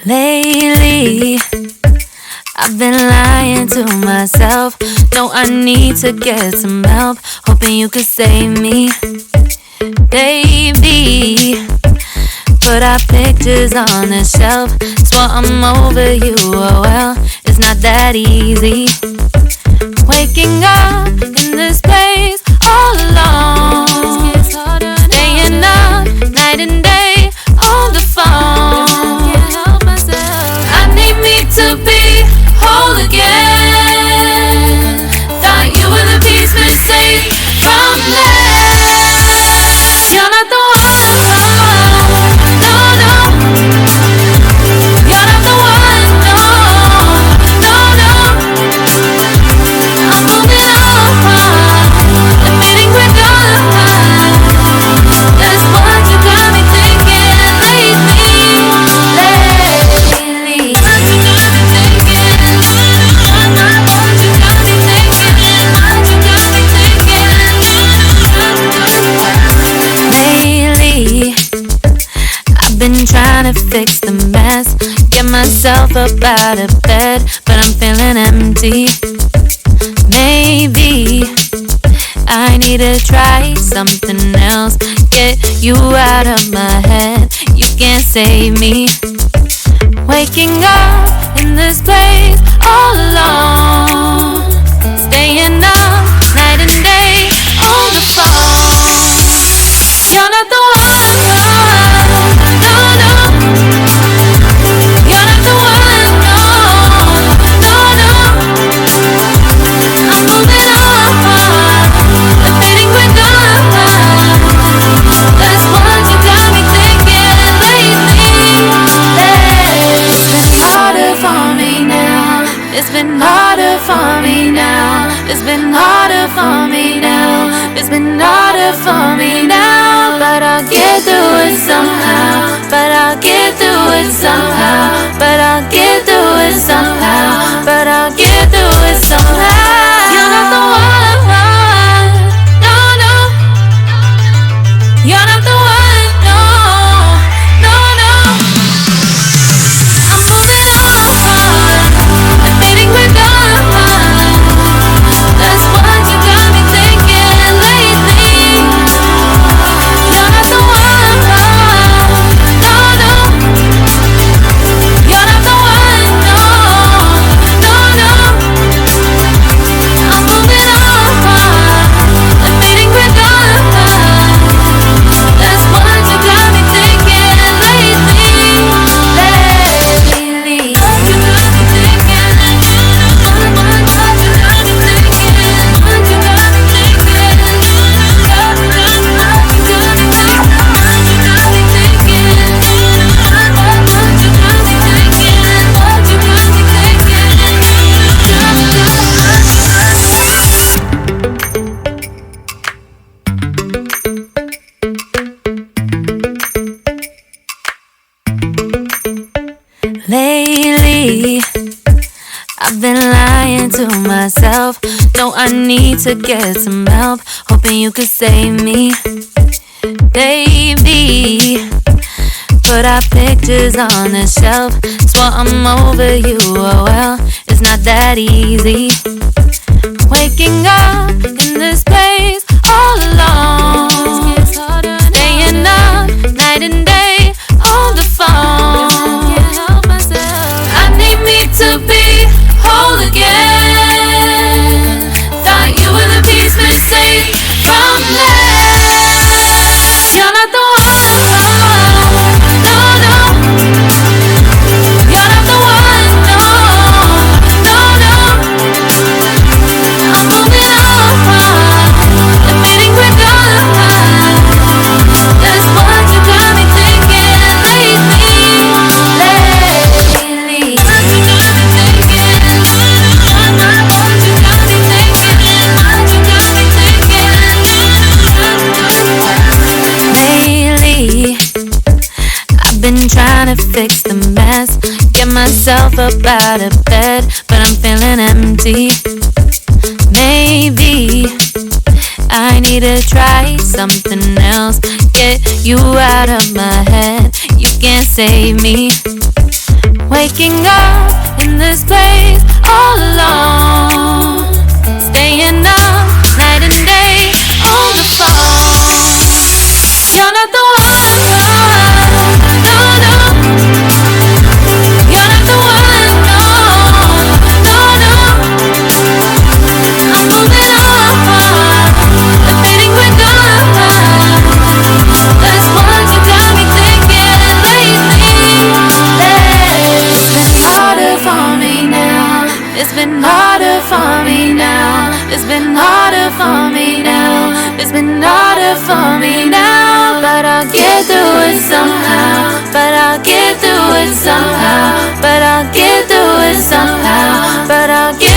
Lately, I've been lying to myself. No, I need to get some help. Hoping you could save me, baby. Put our pictures on the shelf. Swore I'm over you, oh well, it's not that easy. Waking up in this place all alone, staying up night and day on the phone. I need me to be whole again. Thought you were the piece missing from left. You're not the one, no, no. You're not the one, no, no, no. I'm moving on, admitting we're gone. That's what you got me thinking lately. Been trying to fix the mess, get myself up out of bed, but I'm feeling empty. Maybe I need to try something else, get you out of my head. You can't save me. Waking up in this place all alone, staying up night and day on the phone. You're not the one. It's been harder for me now. It's been harder for me now. It's been harder for me now. But I'll get through it somehow. But I'll get through it somehow. But I'll get through it somehow. But I'll get through it somehow. You're not the one, no, no. You're not the one, no, no, no. I'm moving on. Admitting we're gone. That's what you got me thinking lately. You're not the one, no, no. You're not the one, no, no, no. I'm moving on. Admitting we're gone. That's what you got me thinking lately. Lately, I've been lying to myself. No, I need to get some help. Hoping you could save me, baby. Put our pictures on the shelf. Swore I'm over you, oh well, it's not that easy. Waking up in this place all alone, staying up night and day on the phone. To be whole again. Thought you were the piece missing from left. You're not the one, no, no. You're not the one, no, no, no. I'm moving on, admitting we're gone. That's what you got me thinking lately. Been trying to fix the mess, get myself up out of bed, but I'm feeling empty. Maybe I need to try something else. Get you out of my head. You can't save me. Waking up in this place all alone. Staying up night and day on the phone. You're not the one, no, no. You're not the one, no, no, no. I'm moving on, the feeling we're done. That's what you got me thinking lately. It's been harder for me now. It's been harder for me now. It's been harder for me now. It's been harder for me now. But I'll get through it somehow. But I'll get through it somehow. But I'll get through it somehow. But I'll get